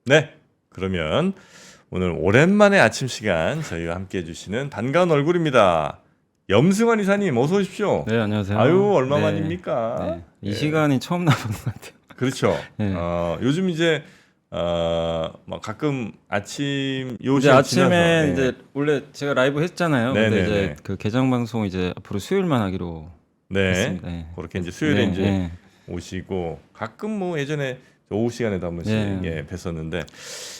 네, 그러면 오늘 오랜만에 아침 시간 저희와 함께 해주시는 반가운 얼굴입니다. 염승환 이사님 어서 오십시오. 네, 안녕하세요. 아유, 얼마 네, 만입니까? 네. 이 예, 시간이 처음 나오는 것 같아요. 그렇죠. 네. 요즘 이제 뭐 가끔 아침 요 이제 시간 아침에 지나서, 네. 이제 원래 제가 라이브 했잖아요. 네, 근데 네, 이제 네. 그 개장 방송 이제 앞으로 수요일만 하기로 네, 했습니다. 네. 그렇게 이제 수요일에 네, 이제 네. 오시고 가끔 뭐 예전에 오후 시간에도 한 번씩 네. 예, 뵀었는데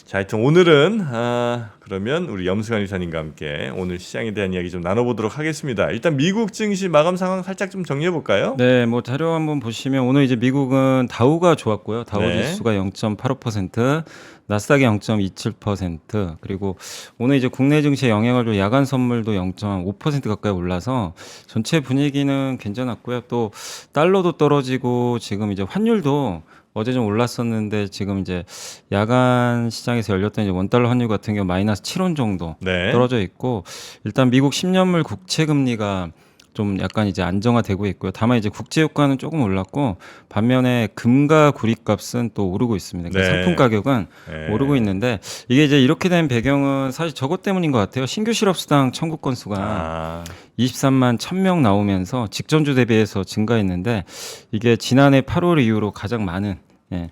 자, 하여튼 오늘은 그러면 우리 염승환 이사님과 함께 오늘 시장에 대한 이야기 좀 나눠보도록 하겠습니다. 일단 미국 증시 마감 상황 살짝 좀 정리해 볼까요? 네, 뭐 자료 한번 보시면 오늘 이제 미국은 다우가 좋았고요. 다우 네. 지수가 0.85%, 나스닥이 0.27%, 그리고 오늘 이제 국내 증시에 영향을 줄 야간 선물도 0.5% 가까이 올라서 전체 분위기는 괜찮았고요. 또 달러도 떨어지고 지금 이제 환율도 어제 좀 올랐었는데 지금 이제 야간 시장에서 열렸던 이제 원달러 환율 같은 경우 마이너스 7원 정도 네. 떨어져 있고, 일단 미국 10년물 국채 금리가 좀 약간 이제 안정화되고 있고요. 다만 이제 국제 유가는 조금 올랐고, 반면에 금과 구리값은 또 오르고 있습니다. 그러니까 네. 상품 가격은 네. 오르고 있는데, 이게 이제 이렇게 된 배경은 사실 저것 때문인 것 같아요. 신규 실업수당 청구 건수가 아, 23만 1000명 나오면서 직전주 대비해서 증가했는데, 이게 지난해 8월 이후로 가장 많은, 예,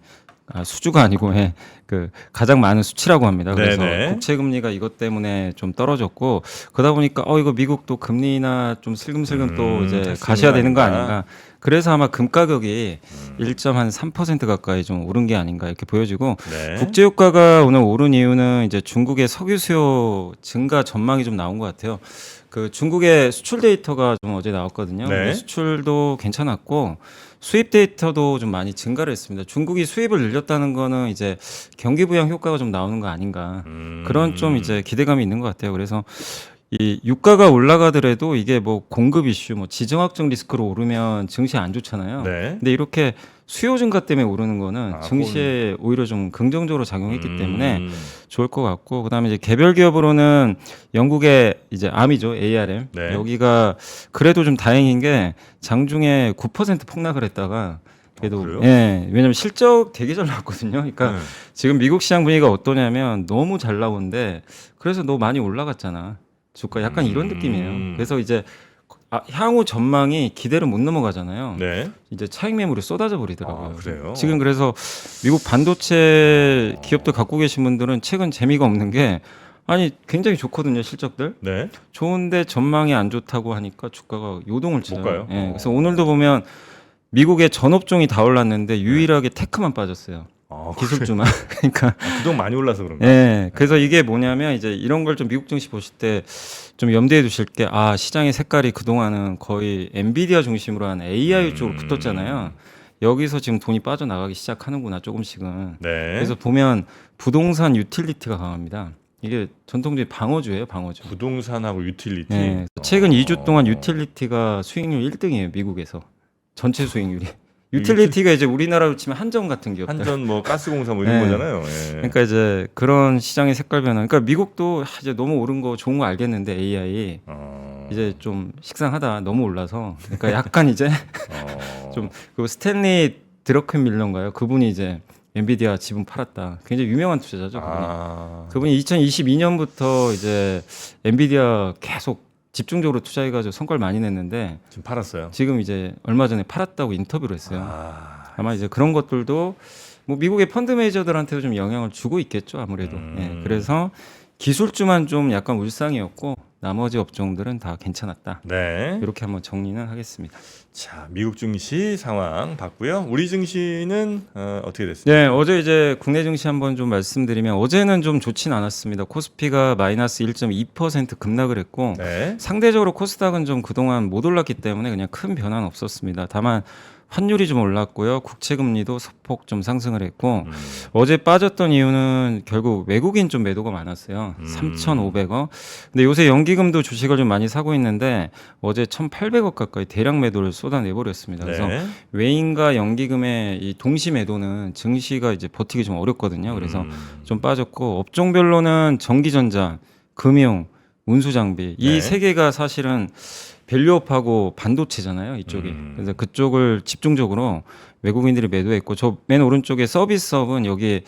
수주가 아니고, 예, 그 가장 많은 수치라고 합니다. 그래서 네네. 국채 금리가 이것 때문에 좀 떨어졌고, 그러다 보니까 이거 미국도 금리나 좀 슬금슬금 또 이제 할 수 가셔야 있는 되는 거 거 아닌가? 아닌가. 그래서 아마 금 가격이 1.3% 가까이 좀 오른 게 아닌가 이렇게 보여지고, 네. 국제 유가가 오늘 오른 이유는 이제 중국의 석유 수요 증가 전망이 좀 나온 것 같아요. 그 중국의 수출 데이터가 좀 어제 나왔거든요. 네. 근데 수출도 괜찮았고 수입 데이터도 좀 많이 증가를 했습니다. 중국이 수입을 늘렸다는 거는 이제 경기 부양 효과가 좀 나오는 거 아닌가. 그런 좀 이제 기대감이 있는 것 같아요. 그래서 이 유가가 올라가더라도 이게 뭐 공급 이슈, 뭐 지정학적 리스크로 오르면 증시 안 좋잖아요. 네. 근데 이렇게 수요 증가 때문에 오르는 거는 아, 증시에 오히려 좀 긍정적으로 작용했기 때문에 음, 좋을 것 같고, 그다음에 이제 개별 기업으로는 영국의 이제 암이죠, ARM. 네. 여기가 그래도 좀 다행인 게 장중에 9% 폭락을 했다가 그래도 그래요? 예, 왜냐면 실적 되게 잘 나왔거든요. 그러니까 네. 지금 미국 시장 분위기가 어떠냐면 너무 잘 나오는데 그래서 너무 많이 올라갔잖아. 주가 약간 이런 느낌이에요. 그래서 이제 향후 전망이 기대를 못 넘어가잖아요. 네. 이제 차익 매물이 쏟아져 버리더라고요. 아, 그래요? 지금 그래서 미국 반도체 기업들 갖고 계신 분들은 최근 재미가 없는 게, 아니 굉장히 좋거든요, 실적들. 네. 좋은데 전망이 안 좋다고 하니까 주가가 요동을 쳐요. 못 가요? 예, 그래서 오늘도 보면 미국의 전업종이 다 올랐는데 유일하게 테크만 빠졌어요. 아, 기술주만. 그러니까 그동안 많이 올라서 그런가? 예, 그래서 이게 뭐냐면 이제 이런 걸 좀 미국 증시 보실 때 좀 염두에 두실 게, 시장의 색깔이 그동안은 거의 엔비디아 중심으로 한 AI 쪽으로 붙었잖아요. 여기서 지금 돈이 빠져나가기 시작하는구나, 조금씩은. 네. 그래서 보면 부동산 유틸리티가 강합니다. 이게 전통적인 방어주예요, 방어주. 부동산하고 유틸리티. 예, 최근 2주 동안 유틸리티가 수익률 1등이에요, 미국에서. 전체 수익률이. 유틸리티가 이제 우리나라로 치면 한전 같은 기업들. 한전 뭐 가스공사 뭐 이런 네. 거잖아요. 예. 그러니까 이제 그런 시장의 색깔 변화. 그러니까 미국도 이제 너무 오른 거 좋은 거 알겠는데 AI 이제 좀 식상하다, 너무 올라서. 그러니까 약간 이제 좀 그 스탠리 드러켄밀러인가요? 그분이 이제 엔비디아 지분 팔았다. 굉장히 유명한 투자자죠, 그분이. 그분이 2022년부터 이제 엔비디아 계속 집중적으로 투자해가지고 성과를 많이 냈는데 지금 팔았어요. 지금 이제 얼마 전에 팔았다고 인터뷰를 했어요. 아마 이제 그런 것들도 뭐 미국의 펀드 매니저들한테도 좀 영향을 주고 있겠죠, 아무래도. 예, 그래서 기술주만 좀 약간 울상이었고 나머지 업종들은 다 괜찮았다. 네. 이렇게 한번 정리는 하겠습니다. 자, 미국 증시 상황 봤고요. 우리 증시는 어떻게 됐습니까? 네, 어제 이제 국내 증시 한번 좀 말씀드리면, 어제는 좀 좋진 않았습니다. 코스피가 마이너스 1.2% 급락을 했고, 네. 상대적으로 코스닥은 좀 그동안 못 올랐기 때문에 그냥 큰 변화는 없었습니다. 다만 환율이 좀 올랐고요. 국채 금리도 소폭 좀 상승을 했고, 어제 빠졌던 이유는 결국 외국인 좀 매도가 많았어요. 3,500억. 근데 요새 연기금도 주식을 좀 많이 사고 있는데 어제 1,800억 가까이 대량 매도를 쏟아내 버렸습니다. 그래서 네. 외인과 연기금의 이 동시 매도는 증시가 이제 버티기 좀 어렵거든요. 그래서 좀 빠졌고, 업종별로는 전기전자, 금융, 운수장비, 이 네. 세 개가 사실은 밸류업하고 반도체잖아요, 이쪽이. 그래서 그쪽을 집중적으로 외국인들이 매도했고 저 맨 오른쪽에 서비스업은 여기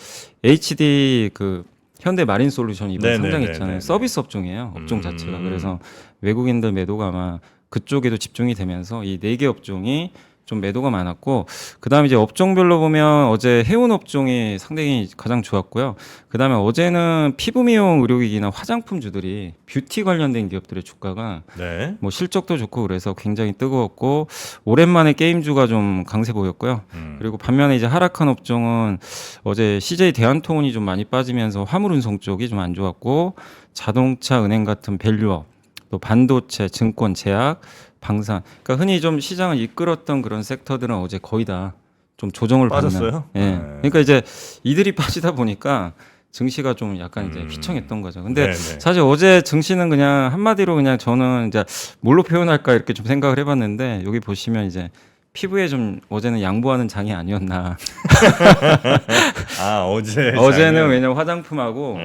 HD 그 현대 마린 솔루션 이번 네네네네네. 상장했잖아요. 서비스 업종이에요. 업종 자체가. 그래서 외국인들 매도가 아마 그쪽에도 집중이 되면서 이 4개 업종이 좀 매도가 많았고 그다음에 이제 업종별로 보면 어제 해운 업종이 상당히 가장 좋았고요. 그다음에 어제는 피부 미용 의료기기나 화장품주들이 뷰티 관련된 기업들의 주가가 네. 뭐 실적도 좋고 그래서 굉장히 뜨거웠고 오랜만에 게임주가 좀 강세 보였고요. 그리고 반면에 이제 하락한 업종은 어제 CJ 대한통운이 좀 많이 빠지면서 화물운송 쪽이 좀 안 좋았고 자동차, 은행 같은 밸류업, 또 반도체, 증권, 제약, 방산. 그러니까 흔히 좀 시장을 이끌었던 그런 섹터들은 어제 거의 다 좀 조정을 빠졌어요? 받는. 예. 네. 그러니까 이제 이들이 빠지다 보니까 증시가 좀 약간 이제 휘청했던 거죠. 근데 네네. 사실 어제 증시는 그냥 한마디로 그냥 저는 이제 뭘로 표현할까 이렇게 좀 생각을 해봤는데 여기 보시면 이제 피부에 좀 어제는 양보하는 장이 아니었나. 아 어제 어제는 왜냐면 화장품하고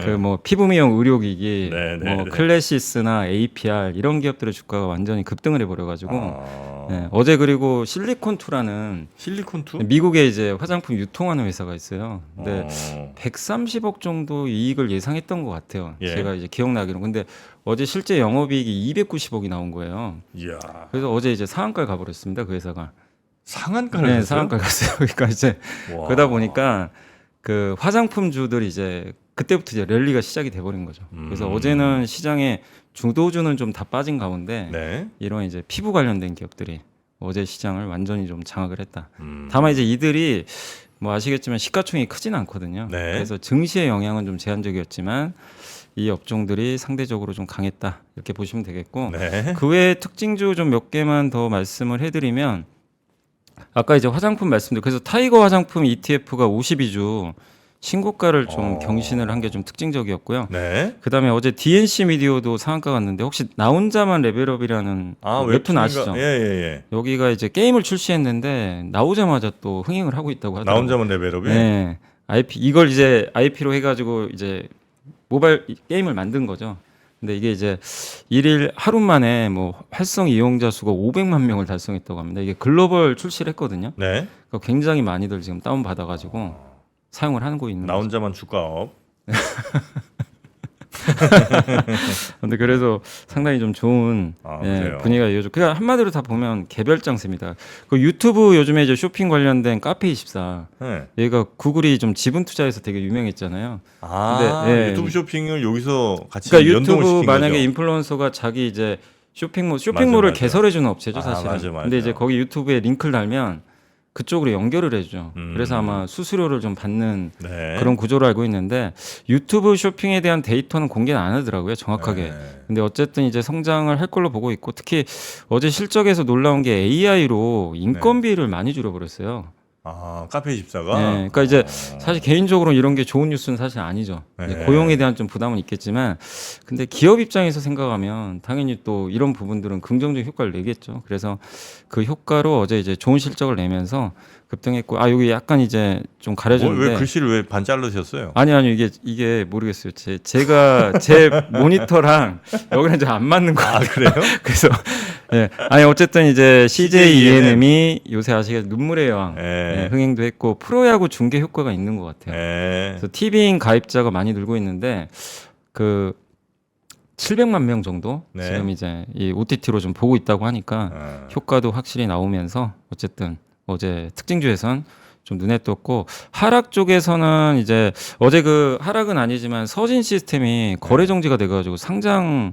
그 뭐 피부 미용 의료기기, 네네네. 뭐 클래시스나 APR 이런 기업들의 주가가 완전히 급등을 해버려가지고 아... 네, 어제 그리고 실리콘2라는 실리콘2? 미국에 이제 화장품 유통하는 회사가 있어요. 근데 어... 130억 정도 이익을 예상했던 것 같아요. 예. 제가 이제 기억나기로. 근데 어제 실제 영업이익이 290억이 나온 거예요. 이야. 그래서 어제 이제 상한가를 가버렸습니다. 그 회사가. 상한가를 네, 했어요? 상한가 갔어요. 그러니까 이제 와. 그러다 보니까 그 화장품주들이 이제 그때부터 이제 랠리가 시작이 돼버린 거죠. 그래서 어제는 시장에 주도주는 좀 다 빠진 가운데 네. 이런 이제 피부 관련된 기업들이 어제 시장을 완전히 좀 장악을 했다. 다만 이제 이들이 뭐 아시겠지만 시가총이 크진 않거든요. 네. 그래서 증시의 영향은 좀 제한적이었지만 이 업종들이 상대적으로 좀 강했다 이렇게 보시면 되겠고 네. 그 외에 특징주 좀 몇 개만 더 말씀을 해드리면 아까 이제 화장품 말씀드렸고 그래서 타이거 화장품 ETF가 52주 신고가를 좀 경신을 한 게 좀 특징적이었고요. 네. 그다음에 어제 DNC 미디어도 상한가 갔는데 혹시 나 혼자만 레벨업이라는 그 웹툰 아시죠? 예예예. 여기가 이제 게임을 출시했는데 나오자마자 또 흥행을 하고 있다고 나 하더라고요. 혼자만 레벨업이. 네. IP 이걸 이제 IP로 해가지고 이제 모바일 게임을 만든 거죠. 근데 이게 이제 일일 하루 만에 뭐 활성 이용자 수가 500만 명을 달성했다고 합니다. 이게 글로벌 출시를 했거든요. 네. 그러니까 굉장히 많이들 지금 다운 받아가지고 사용을 하고 있는 나 거죠. 혼자만 주가업. 근데 그래서 상당히 좀 좋은 그래요? 분위기가 이어져. 그냥 한마디로 다 보면 개별 장세입니다. 그 유튜브 요즘에 이제 쇼핑 관련된 카페24 네. 얘가 구글이 좀 지분 투자해서 되게 유명했잖아요. 아 근데, 예. 유튜브 쇼핑을 여기서 같이 그러니까 연동을 유튜브 시킨 만약에 거죠? 인플루언서가 자기 이제 쇼핑몰을 맞아. 개설해주는 업체죠 아, 사실은. 맞아. 근데 이제 거기 유튜브에 링크를 달면 그쪽으로 연결을 해줘. 그래서 아마 수수료를 좀 받는 네. 그런 구조로 알고 있는데 유튜브 쇼핑에 대한 데이터는 공개는 안 하더라고요 정확하게. 네. 근데 어쨌든 이제 성장을 할 걸로 보고 있고 특히 어제 실적에서 놀라운 게 AI로 인건비를 많이 줄여버렸어요. 아 카페24가. 네, 그러니까 이제 사실 개인적으로 이런 게 좋은 뉴스는 사실 아니죠. 이제 네. 고용에 대한 좀 부담은 있겠지만, 근데 기업 입장에서 생각하면 당연히 또 이런 부분들은 긍정적 효과를 내겠죠. 그래서 그 효과로 어제 이제 좋은 실적을 내면서 급등했고, 아 여기 약간 이제 좀 가려졌는데. 왜 글씨를 왜 반 자르셨어요? 아니요 이게 모르겠어요. 제가 제 모니터랑 여기랑 이제 안 맞는 거예요. 아 그래요? 그래서 예. 아니 어쨌든 이제 CJ ENM이 요새 아시겠 눈물의 여왕 네. 흥행도 했고 프로야구 중계 효과가 있는 것 같아요. 네. 그래서 TV인 가입자가 많이 늘고 있는데 그 700만 명 정도 네. 지금 이제 이 OTT로 좀 보고 있다고 하니까 효과도 확실히 나오면서 어쨌든 어제 특징주에선 좀 눈에 띄었고 하락 쪽에서는 이제 어제 그 하락은 아니지만 서진 시스템이 거래 정지가 돼가지고 상장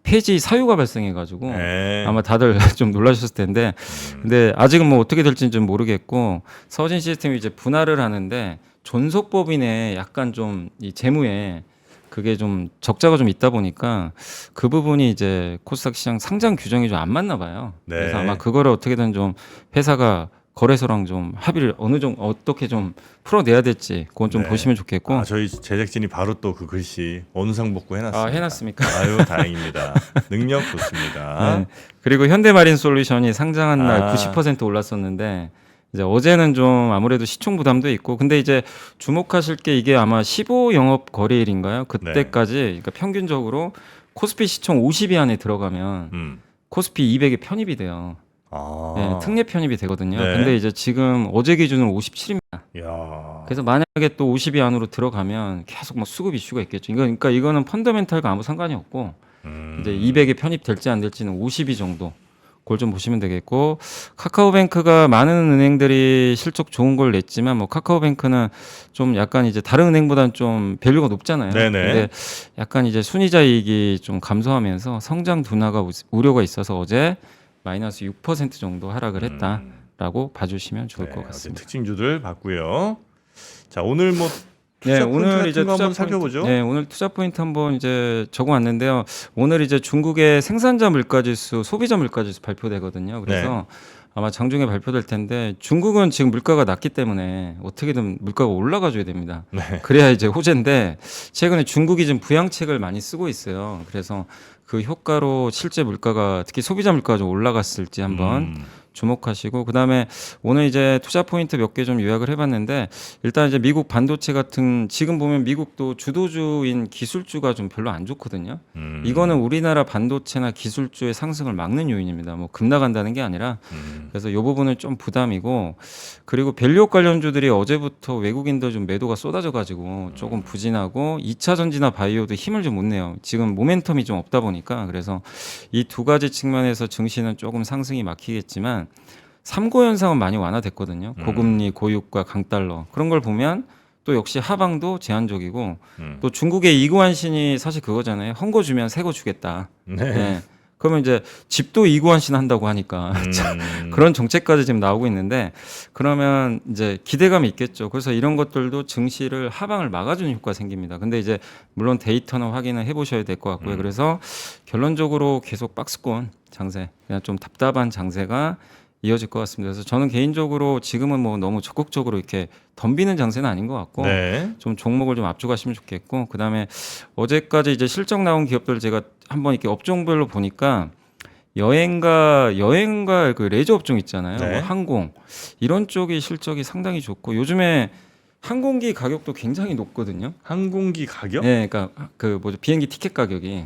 폐지 사유가 발생해가지고 네. 아마 다들 좀 놀라셨을 텐데 근데 아직은 뭐 어떻게 될지는 좀 모르겠고 서진 시스템이 이제 분할을 하는데 존속법인에 약간 좀 이 재무에 그게 좀 적자가 좀 있다 보니까 그 부분이 이제 코스닥 시장 상장 규정이 좀 안 맞나 봐요. 네. 그래서 아마 그거를 어떻게든 좀 회사가 거래소랑 좀 합의를 어느 정도 어떻게 좀 풀어내야 될지 그건 좀 네. 보시면 좋겠고. 아, 저희 제작진이 바로 또 그 글씨 원상복구 해놨습니다. 아, 해놨습니까? 아유 다행입니다. 능력 좋습니다. 네. 그리고 현대마린 솔루션이 상장한 날 아. 90% 올랐었는데 이제 어제는 좀 아무래도 시총 부담도 있고 근데 이제 주목하실 게 이게 아마 15 영업 거래일인가요? 그때까지 그러니까 평균적으로 코스피 시총 50위 안에 들어가면 코스피 200에 편입이 돼요. 네, 특례 편입이 되거든요. 네. 근데 이제 지금 어제 기준으로 57입니다. 야. 그래서 만약에 또 50이 안으로 들어가면 계속 뭐 수급 이슈가 있겠죠. 그러니까 이거는 펀더멘탈과 아무 상관이 없고 이제 200에 편입될지 안 될지는 52 정도. 그걸 좀 보시면 되겠고 카카오뱅크가 많은 은행들이 실적 좋은 걸 냈지만 뭐 카카오뱅크는 좀 약간 이제 다른 은행보다는 좀 밸류가 높잖아요. 네네. 근데 약간 이제 순이자이익이 좀 감소하면서 성장 둔화가 우려가 있어서 어제 마이너스 6% 정도 하락을 했다라고 봐주시면 좋을 것 같습니다. 특징주들 봤고요. 자 오늘 뭐 투자 네, 포인트 오늘 같은 이제 거 투자 한번 살펴보죠. 네, 오늘 투자 포인트 한번 이제 적어왔는데요. 오늘 이제 중국의 생산자 물가지수, 소비자 물가지수 발표되거든요. 그래서 아마 장중에 발표될 텐데 중국은 지금 물가가 낮기 때문에 어떻게든 물가가 올라가줘야 됩니다. 네. 그래야 이제 호재인데 최근에 중국이 지금 부양책을 많이 쓰고 있어요. 그래서 그 효과로 실제 물가가 특히 소비자 물가가 좀 올라갔을지 한번 주목하시고 그다음에 오늘 이제 투자 포인트 몇 개 좀 요약을 해봤는데 일단 이제 미국 반도체 같은 지금 보면 미국도 주도주인 기술주가 좀 별로 안 좋거든요. 이거는 우리나라 반도체나 기술주의 상승을 막는 요인입니다. 뭐 급 나간다는 게 아니라 그래서 이 부분은 좀 부담이고 그리고 밸류업 관련주들이 어제부터 외국인들 좀 매도가 쏟아져가지고 조금 부진하고 2차 전지나 바이오도 힘을 좀 못 내요. 지금 모멘텀이 좀 없다 보니까 그래서 이 두 가지 측면에서 증시는 조금 상승이 막히겠지만. 삼고 현상은 많이 완화됐거든요. 고금리, 고유가, 강달러 그런 걸 보면 또 역시 하방도 제한적이고 또 중국의 이구환신이 사실 그거잖아요. 헌거 주면 새 거 주겠다. 네. 그러면 이제 집도 이구환신 한다고 하니까 그런 정책까지 지금 나오고 있는데 그러면 이제 기대감이 있겠죠. 그래서 이런 것들도 증시를 하방을 막아주는 효과가 생깁니다. 근데 이제 물론 데이터는 확인을 해보셔야 될 것 같고요. 그래서 결론적으로 계속 박스권 장세, 그냥 좀 답답한 장세가 이어질 것 같습니다. 그래서 저는 개인적으로 지금은 뭐 너무 적극적으로 이렇게 덤비는 장세는 아닌 것 같고 좀 종목을 좀 앞쪽하시면 좋겠고 그다음에 어제까지 이제 실적 나온 기업들 제가 한번 이렇게 업종별로 보니까 여행과 그 레저 업종 있잖아요. 뭐 항공 이런 쪽이 실적이 상당히 좋고 요즘에 항공기 가격도 굉장히 높거든요. 항공기 가격? 네, 그러니까 그 뭐죠 비행기 티켓 가격이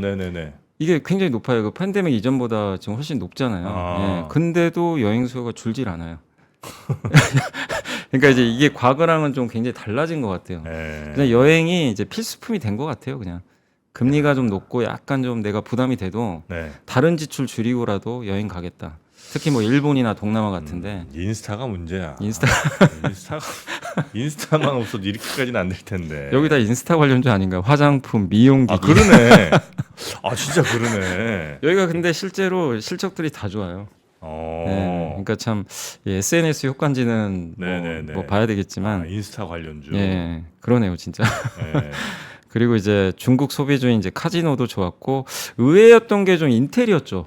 네네네. 이게 굉장히 높아요. 그 팬데믹 이전보다 지금 훨씬 높잖아요. 예. 근데도 여행 수요가 줄질 않아요. 그러니까 이제 이게 과거랑은 좀 굉장히 달라진 것 같아요. 그냥 여행이 이제 필수품이 된 것 같아요. 그냥 금리가 좀 높고 약간 좀 내가 부담이 돼도 다른 지출 줄이고라도 여행 가겠다. 특히 뭐 일본이나 동남아 같은데 인스타가 문제야. 인스타 인스타만 없어도 이렇게까지는 안 될 텐데. 여기 다 인스타 관련주 아닌가? 화장품, 미용기기. 아 그러네. 아 진짜 그러네. 여기가 근데 실제로 실적들이 다 좋아요. 네, 그러니까 참 SNS 효과인지는 뭐 봐야 되겠지만 인스타 관련주. 예, 그러네요 진짜. 그리고 이제 중국 소비주인 이제 카지노도 좋았고 의외였던 게 좀 인텔이었죠.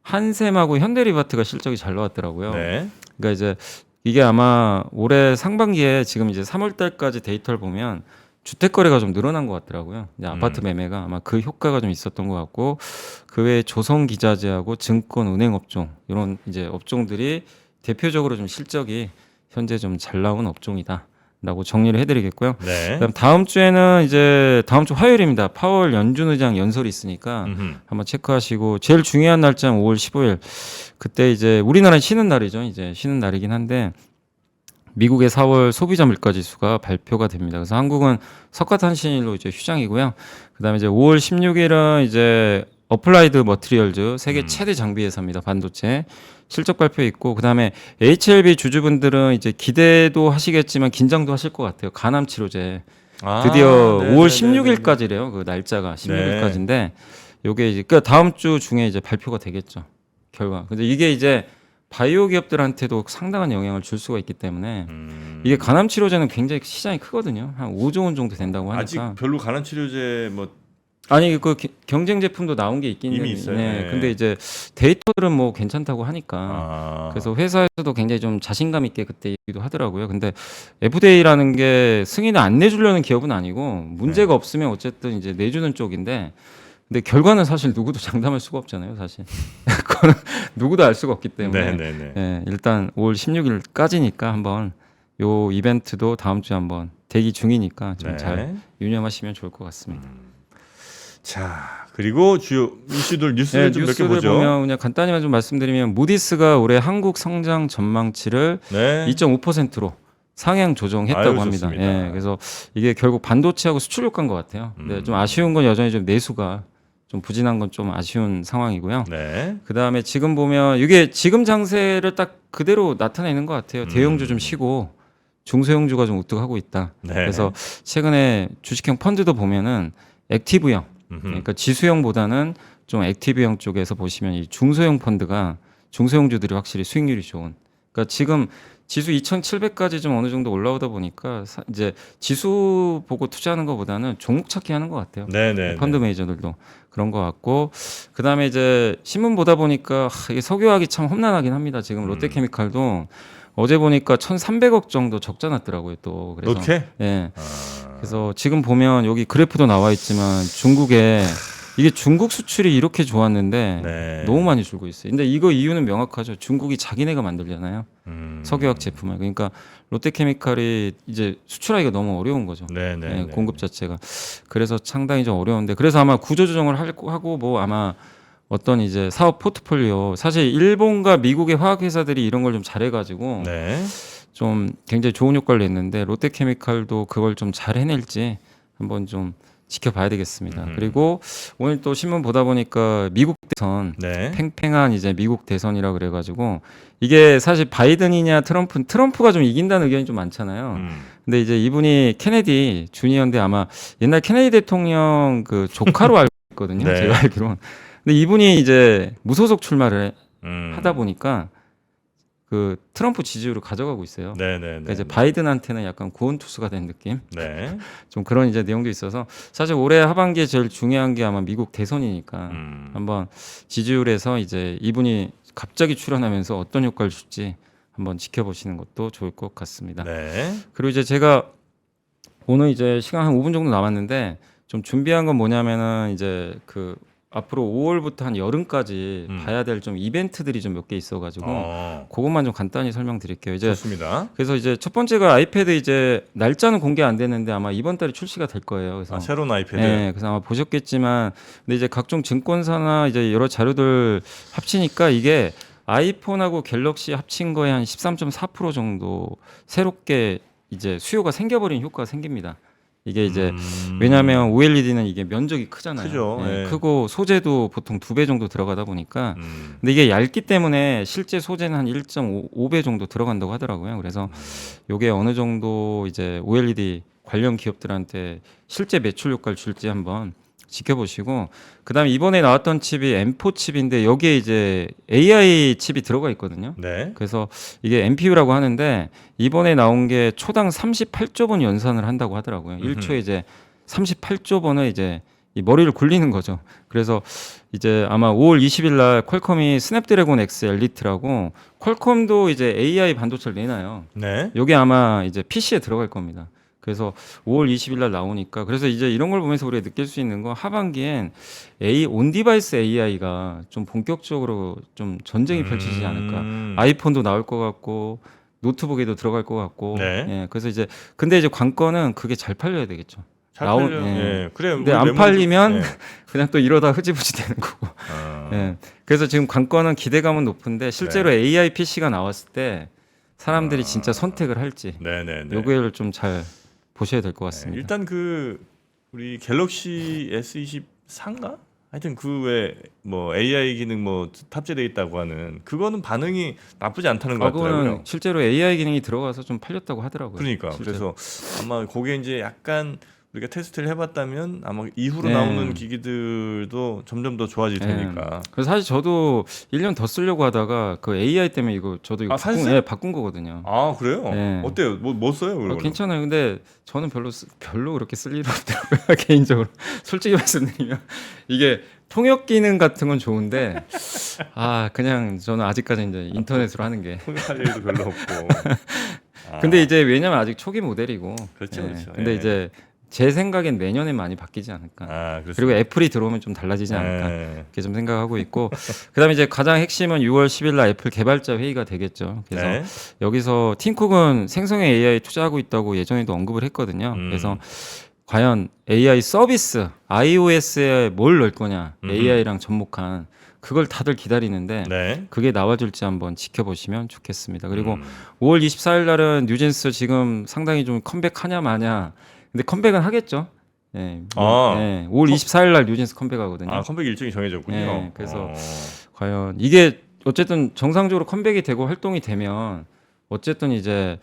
한샘하고 현대리바트가 실적이 잘 나왔더라고요. 그러니까 이제 이게 아마 올해 상반기에 지금 이제 3월 달까지 데이터를 보면 주택 거래가 좀 늘어난 것 같더라고요. 이제 아파트 매매가 아마 그 효과가 좀 있었던 것 같고 그 외에 조선 기자재하고 증권 은행 업종 이런 이제 업종들이 대표적으로 좀 실적이 현재 좀 잘 나온 업종이다라고 정리를 해드리겠고요. 그다음 다음 주에는 이제 다음 주 화요일입니다. 파월 연준 의장 연설이 있으니까 한번 체크하시고 제일 중요한 날짜는 5월 15일 그때 이제 우리나라는 쉬는 날이죠. 이제 쉬는 날이긴 한데. 미국의 4월 소비자 물가 지수가 발표가 됩니다. 그래서 한국은 석가탄신일로 이제 휴장이고요. 그다음에 이제 5월 16일은 이제 어플라이드 머티리얼즈 세계 최대 장비 회사입니다. 반도체 실적 발표 있고 그다음에 HLB 주주분들은 이제 기대도 하시겠지만 긴장도 하실 것 같아요. 간암 치료제 드디어 5월 16일까지래요. 그 날짜가 16일까지인데 요게 이제 그러니까 다음 주 중에 이제 발표가 되겠죠. 결과. 근데 이게 이제 바이오 기업들한테도 상당한 영향을 줄 수가 있기 때문에 이게 간암 치료제는 굉장히 시장이 크거든요. 한 5조 원 정도 된다고 하니까. 아직 별로 간암 치료제 뭐 아니 그 경쟁 제품도 나온 게 있긴 이미 있어요. 근데 이제 데이터들은 뭐 괜찮다고 하니까. 그래서 회사에서도 굉장히 좀 자신감 있게 그때 얘기도 하더라고요. 근데 FDA라는 게 승인을 안 내주려는 기업은 아니고 문제가 없으면 어쨌든 이제 내주는 쪽인데. 근데 결과는 사실 누구도 장담할 수가 없잖아요, 사실. 그거는 누구도 알 수가 없기 때문에. 예, 일단 5월 16일까지니까 한번 요 이벤트도 다음 주에 한번 대기 중이니까 좀 잘 유념하시면 좋을 것 같습니다. 자, 그리고 주요 이슈들 뉴스를 네, 좀 몇 개 뉴스를 보죠. 보면 그냥 간단히만 좀 말씀드리면 무디스가 올해 한국 성장 전망치를 네. 2.5%로 상향 조정했다고 아유, 합니다. 좋습니다. 예, 그래서 이게 결국 반도체하고 수출 효과인 것 같아요. 근데 좀 아쉬운 건 여전히 좀 내수가 좀 부진한 건 좀 아쉬운 상황이고요. 네. 그 다음에 지금 보면 이게 지금 장세를 딱 그대로 나타내는 것 같아요. 대형주 좀 쉬고 중소형주가 좀 우뚝하고 있다. 네. 그래서 최근에 주식형 펀드도 보면은 액티브형, 그러니까 지수형보다는 좀 액티브형 쪽에서 보시면 이 중소형 펀드가 중소형주들이 확실히 수익률이 좋은. 그러니까 지금 지수 2,700까지 좀 어느 정도 올라오다 보니까 이제 지수 보고 투자하는 것보다는 종목 찾기 하는 것 같아요. 네네. 펀드 매니저들도 그런 것 같고, 그 다음에 이제 신문 보다 보니까 이게 석유화학이 참 험난하긴 합니다. 지금 롯데케미칼도 어제 보니까 1,300억 정도 적자 났더라고요. 또 그래서 롯데? 예. 그래서 지금 보면 여기 그래프도 나와 있지만 중국에 이게 중국 수출이 이렇게 좋았는데 네. 너무 많이 줄고 있어요. 근데 이거 이유는 명확하죠. 중국이 자기네가 만들잖아요. 석유화학 제품을. 그러니까 롯데케미칼이 이제 수출하기가 너무 어려운 거죠. 네네. 예, 공급 자체가. 그래서 상당히 좀 어려운데 그래서 아마 구조조정을 하고 뭐 아마 어떤 이제 사업 포트폴리오 사실 일본과 미국의 화학회사들이 이런 걸 좀 잘해가지고 네. 좀 굉장히 좋은 효과를 냈는데 롯데케미칼도 그걸 좀 잘 해낼지 한번 좀 지켜봐야 되겠습니다. 그리고 오늘 또 신문 보다 보니까 미국 대선 네. 팽팽한 이제 미국 대선이라 그래가지고 이게 사실 바이든이냐 트럼프가 좀 이긴다는 의견이 좀 많잖아요. 근데 이제 이분이 케네디 주니어인데 아마 옛날 케네디 대통령 그 조카로 알고 있거든요. 네. 제가 알기로는. 근데 이분이 이제 무소속 출마를 하다 보니까 그 트럼프 지지율을 가져가고 있어요. 네네. 그러니까 이제 바이든한테는 약간 구원 투수가 된 느낌. 네. 좀 그런 이제 내용도 있어서 사실 올해 하반기에 제일 중요한 게 아마 미국 대선이니까 한번 지지율에서 이제 이분이 갑자기 출연하면서 어떤 효과를 줄지 한번 지켜보시는 것도 좋을 것 같습니다. 네. 그리고 이제 제가 오늘 이제 시간 한 5분 정도 남았는데 좀 준비한 건 뭐냐면은 이제 그 앞으로 5월부터 한 여름까지 봐야 될 좀 이벤트들이 좀 몇 개 있어가지고 그것만 좀 간단히 설명드릴게요. 이제 좋습니다. 그래서 이제 첫 번째가 아이패드 이제 날짜는 공개 안 됐는데 아마 이번 달에 출시가 될 거예요. 그래서 새로운 아이패드. 네, 그래서 아마 보셨겠지만 근데 이제 각종 증권사나 이제 여러 자료들 합치니까 이게 아이폰하고 갤럭시 합친 거에 한 13.4% 정도 새롭게 이제 수요가 생겨버린 효과가 생깁니다. 이게 이제 왜냐하면 OLED는 이게 면적이 크잖아요. 크죠. 예, 예. 크고 소재도 보통 2배 정도 들어가다 보니까 근데 이게 얇기 때문에 실제 소재는 한 1.5배 정도 들어간다고 하더라고요. 그래서 이게 어느 정도 이제 OLED 관련 기업들한테 실제 매출 효과를 줄지 한번 지켜보시고 그다음에 이번에 나왔던 칩이 M4 칩인데 여기에 이제 AI 칩이 들어가 있거든요. 네. 그래서 이게 NPU라고 하는데 이번에 나온 게 초당 38조 번 연산을 한다고 하더라고요. 1초에 이제 38조 번을 이제 이 머리를 굴리는 거죠. 그래서 이제 아마 5월 20일 날 퀄컴이 스냅드래곤 X 엘리트라고 퀄컴도 이제 AI 반도체를 내놔요. 네. 이게 아마 이제 PC에 들어갈 겁니다. 그래서 5월 20일 날 나오니까 그래서 이제 이런 걸 보면서 우리가 느낄 수 있는 건 하반기엔 온디바이스 AI가 좀 본격적으로 좀 전쟁이 펼쳐지지 않을까. 아이폰도 나올 것 같고 노트북에도 들어갈 것 같고. 네. 예, 그래서 이제 근데 이제 관건은 그게 잘 팔려야 되겠죠. 잘 나온- 팔려. 예. 예. 그래. 근데 안 팔리면 그냥 또 이러다 흐지부지 되는 거고. 아. 예. 그래서 지금 관건은 기대감은 높은데 실제로 AI PC가 나왔을 때 사람들이 진짜 선택을 할지 네네네. 요거를 좀 잘 보셔야 될 것 같습니다. 일단 그 우리 갤럭시 S24인가? 하여튼 그 외 뭐 AI 기능 뭐 탑재돼 있다고 하는 그거는 반응이 나쁘지 않다는 것 그거는 같더라고요. 실제로 AI 기능이 들어가서 좀 팔렸다고 하더라고요. 그러니까 실제로. 그래서 아마 그게 이제 약간 우리가 테스트를 해봤다면 아마 이후로 네. 나오는 기기들도 점점 더 좋아질 네. 테니까. 그래서 사실 저도 1년 더 쓰려고 하다가 그 AI 때문에 이거 저도 이거 샀어요? 바꾼 거거든요. 아 그래요? 네. 어때요? 뭐 써요? 그걸? 괜찮아요. 근데 저는 별로 그렇게 쓸 일 없더라고요. 개인적으로 솔직히 말씀드리면 이게 통역 기능 같은 건 좋은데 그냥 저는 아직까지 이제 인터넷으로 하는 게. 통역할 일도 별로 없고. 근데 이제 왜냐면 아직 초기 모델이고. 그렇죠, 예. 그렇죠. 근데 예. 이제 제 생각엔 내년에 많이 바뀌지 않을까. 그렇습니다. 그리고 애플이 들어오면 좀 달라지지 않을까. 예. 이렇게 좀 생각하고 있고 그다음에 이제 가장 핵심은 6월 10일 날 애플 개발자 회의가 되겠죠. 그래서 네. 여기서 팀쿡은 생성형 AI 투자하고 있다고 예전에도 언급을 했거든요. 그래서 과연 AI 서비스 iOS에 뭘 넣을 거냐 AI랑 접목한 그걸 다들 기다리는데 네. 그게 나와줄지 한번 지켜보시면 좋겠습니다. 그리고 5월 24일 날은 뉴진스 지금 상당히 좀 컴백하냐 마냐. 근데 컴백은 하겠죠. 예. 예. 5월 24일 날 뉴진스 컴백하거든요. 아, 컴백 일정이 정해졌군요. 예, 그래서 과연 이게 어쨌든 정상적으로 컴백이 되고 활동이 되면 어쨌든 이제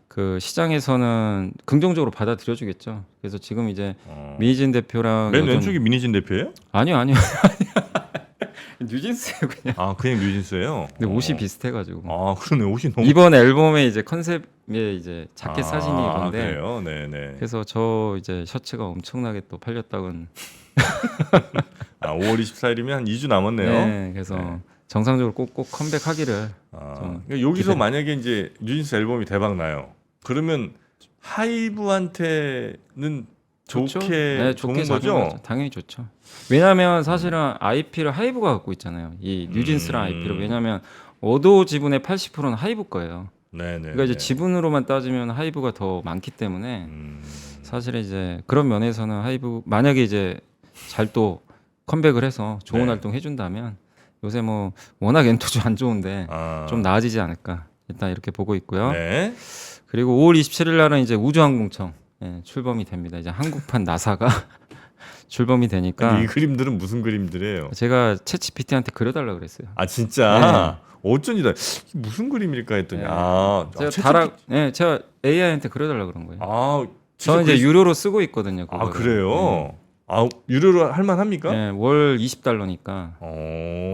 그 시장에서는 긍정적으로 받아들여주겠죠. 그래서 지금 이제 민희진 대표랑 맨 요즘- 왼쪽이 민희진 대표예요? 아니요. 뉴진스예요 그냥. 아, 그냥 뉴진스예요. 근데 옷이 비슷해가지고. 아, 그러네. 옷이 너무 이번 앨범의 이제 컨셉의 이제 자켓 사진이 아, 이건데 그래요. 네, 네. 그래서 저 이제 셔츠가 엄청나게 또 팔렸다고는. 아, 5월 24일이면 한 2주 남았네요. 네, 그래서 정상적으로 꼭 컴백하기를. 아, 좀 그러니까 여기서 만약에 이제 뉴진스 앨범이 대박 나요. 그러면 하이브한테는 좋죠. 좋게 네, 좋은 작용하죠. 거죠. 당연히 좋죠. 왜냐하면 사실은 IP를 하이브가 갖고 있잖아요. 이 뉴진스랑 IP를. 왜냐하면 어도 지분의 80%는 하이브 거예요. 네, 네. 그러니까 이제 지분으로만 따지면 하이브가 더 많기 때문에 음. 사실 이제 그런 면에서는 하이브 만약에 이제 잘 또 컴백을 해서 좋은 네. 활동 해준다면 요새 뭐 워낙 엔토도 안 좋은데 아. 좀 나아지지 않을까 일단 이렇게 보고 있고요. 네. 그리고 5월 27일 날은 이제 우주항공청 출범이 됩니다. 이제 한국판 나사가 출범이 되니까 근데 이 그림들은 무슨 그림들이에요? 제가 챗GPT한테 그려달라 그랬어요. 아, 진짜 어쩐이다. 무슨 그림일까 했더니 네. 아, 제가 AI한테 그려달라 그런 거예요. 아, 저는 이제 유료로 쓰고 있거든요. 아, 그거를. 그래요? 아, 유료로 할 만합니까? 네, 월 20달러니까.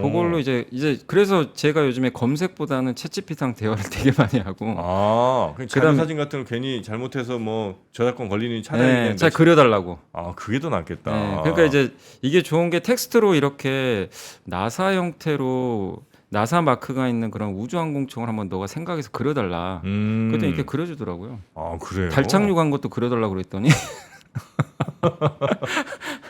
그걸로 이제 그래서 제가 요즘에 검색보다는 챗GPT랑 대화를 되게 많이 하고. 아, 자료 그다음에- 사진 같은 거 괜히 잘못해서 뭐 저작권 걸리는 차라리 네, 그냥 잘 그려달라고. 아, 그게 더 낫겠다. 네, 그러니까 이제 이게 좋은 게 텍스트로 이렇게 나사 형태로 나사 마크가 있는 그런 우주항공청을 한번 너가 생각해서 그려달라. 그랬더니 이렇게 그려주더라고요. 아, 그래요? 달 착륙한 것도 그려달라고 그랬더니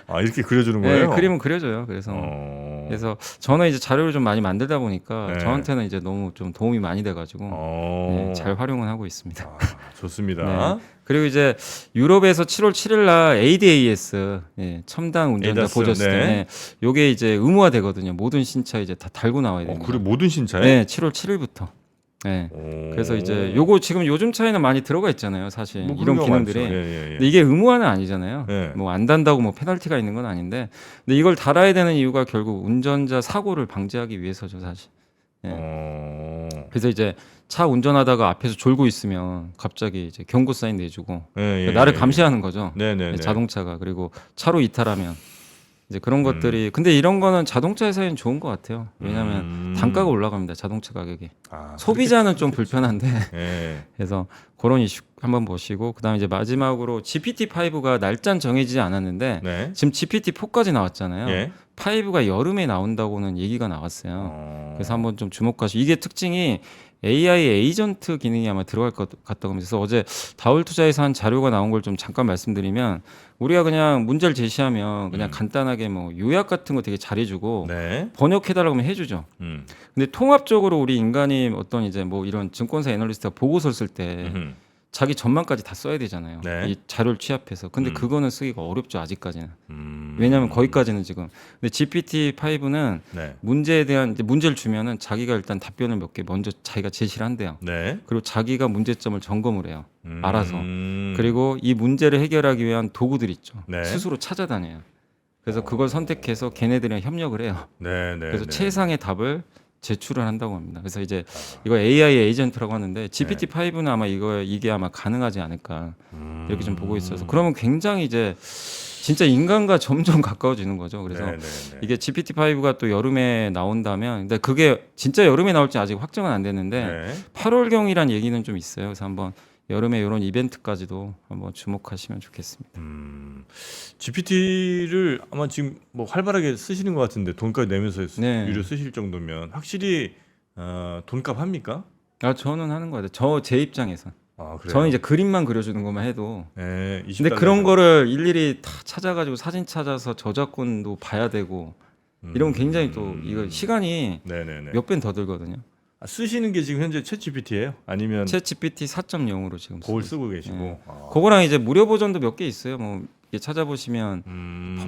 아, 이렇게 그려주는 네, 거예요? 그림은 그려줘요. 그래서 저는 이제 자료를 좀 많이 만들다 보니까 네. 저한테는 이제 너무 좀 도움이 많이 돼가지고 네, 잘 활용은 하고 있습니다. 아, 좋습니다. 네. 그리고 이제 유럽에서 7월 7일 날 ADAS 첨단 운전자 ADAS, 보조 시스템 네. 요게 이제 의무화 되거든요. 모든 신차 이제 다 달고 나와야 됩니다. 그래 모든 신차에? 네, 7월 7일부터. 네. 그래서 이제 요거 지금 요즘 차에는 많이 들어가 있잖아요, 사실 뭐 이런 그런 거 기능들이. 많죠. 예, 예, 예. 근데 이게 의무화는 아니잖아요. 네. 뭐 안 단다고 뭐 페널티가 있는 건 아닌데, 근데 이걸 달아야 되는 이유가 결국 운전자 사고를 방지하기 위해서죠, 사실. 예. 그래서 이제 차 운전하다가 앞에서 졸고 있으면 갑자기 이제 경고 사인 내주고 예, 예, 나를 예. 감시하는 거죠. 네네네. 자동차가. 그리고 차로 이탈하면 이제 그런 것들이. 근데 이런 거는 자동차 회사에는 좋은 것 같아요. 왜냐하면 단가가 올라갑니다. 자동차 가격이. 아, 소비자는 좀 불편한데. 예. 그래서 그런 이슈 한번 보시고 그다음에 이제 마지막으로 GPT-5가 날짜는 정해지지 않았는데 네. 지금 GPT-4까지 나왔잖아요. 예. 5가 여름에 나온다고는 얘기가 나왔어요. 그래서 한번 좀 주목하시고 이게 특징이 AI 에이전트 기능이 아마 들어갈 것 같다고 합니다. 그래서 어제 다울투자에서 한 자료가 나온 걸 좀 잠깐 말씀드리면 우리가 그냥 문제를 제시하면 그냥 간단하게 뭐 요약 같은 거 되게 잘해주고 네. 번역해달라고 하면 해주죠. 근데 통합적으로 우리 인간이 어떤 이제 뭐 이런 증권사 애널리스트가 보고서 쓸 때 음흠. 자기 전망까지 다 써야 되잖아요. 네. 이 자료를 취합해서. 근데 그거는 쓰기가 어렵죠, 아직까지는. 음. 왜냐하면 거기까지는 지금. 근데 GPT-5는 네. 문제에 대한 이제 문제를 주면은 자기가 일단 답변을 몇 개 먼저 자기가 제시를 한대요. 네. 그리고 자기가 문제점을 점검을 해요. 알아서. 음. 그리고 이 문제를 해결하기 위한 도구들 있죠. 네. 스스로 찾아다녀요. 그래서 그걸 선택해서 걔네들이랑 협력을 해요. 네, 네. 그래서 네. 최상의 답을 제출을 한다고 합니다. 그래서 이제 이거 AI 에이전트라고 하는데 GPT-5는 아마 이게 아마 가능하지 않을까 이렇게 좀 보고 있어서 그러면 굉장히 이제 진짜 인간과 점점 가까워지는 거죠. 그래서 네, 네, 네. 이게 GPT-5가 또 여름에 나온다면, 근데 그게 진짜 여름에 나올지 아직 확정은 안 됐는데 네. 8월경이란 얘기는 좀 있어요. 그래서 한번 여름에 이런 이벤트까지도 한번 주목하시면 좋겠습니다. GPT를 아마 지금 뭐 활발하게 쓰시는 것 같은데 돈까지 내면서 네. 유료 쓰실 정도면 확실히 돈값 합니까? 저는 하는 거 같아요. 제 입장에서. 아, 그래요? 저는 이제 그림만 그려주는 것만 해도. 네, 근데 그런 거를 일일이 다 찾아가지고 사진 찾아서 저작권도 봐야 되고 이런 굉장히 또 이거 시간이 네네네. 몇 배는 더 들거든요. 쓰시는 게 지금 현재 챗 GPT예요? 아니면 챗 GPT 4.0으로 지금 그걸 쓰고 쓰고 계시고? 네. 아. 그거랑 이제 무료 버전도 몇 개 있어요. 뭐 찾아보시면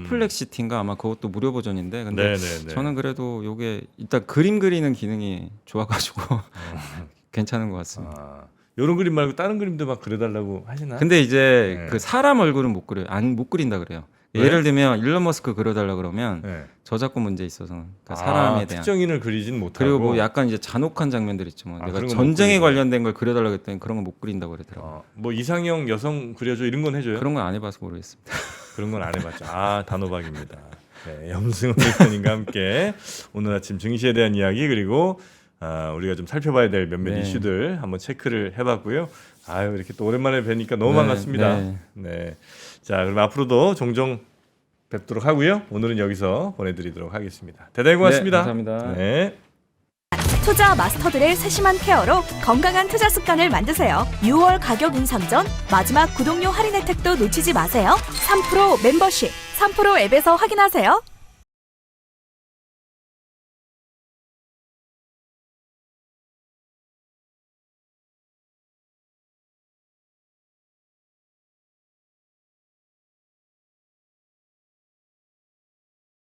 퍼플렉시티인가 아마 그것도 무료 버전인데 근데 네네네. 저는 그래도 요게 일단 그림 그리는 기능이 좋아가지고 괜찮은 것 같습니다. 아, 요런 그림 말고 다른 그림도 막 그려달라고 하시나? 근데 이제 네. 그 사람 얼굴은 못 그려, 못 그린다 그래요. 왜? 예를 들면 일론 머스크 그려달라 그러면 네. 저작권 문제 있어서 그러니까 사람에 대한 특정인을 그리진 못하고. 그리고 뭐 약간 이제 잔혹한 장면들 있죠. 뭐 아, 내가 그런 건못 전쟁에 그리고. 관련된 걸 그려달라고 했더니 그런 거 못 그린다고 그러더라고요. 뭐 이상형 여성 그려줘 이런 건 해줘요? 그런 건 안 해봐서 모르겠습니다. 그런 건 안 해봤죠. 아, 단호박입니다. 네, 염승훈 대표님과 함께 오늘 아침 증시에 대한 이야기 그리고 우리가 좀 살펴봐야 될 몇몇 네. 이슈들 한번 체크를 해봤고요. 아유, 이렇게 또 오랜만에 뵈니까 너무 네, 반갑습니다. 네. 네. 자, 그럼 앞으로도 종종 뵙도록 하고요. 오늘은 여기서 보내드리도록 하겠습니다. 대단히 고맙습니다. 네, 감사합니다. 네. 투자 마스터들의 세심한 케어로 건강한 투자 습관을 만드세요. 6월 가격 인상 전 마지막 구독료 할인 혜택도 놓치지 마세요. 3프로 멤버십, 3프로 앱에서 확인하세요.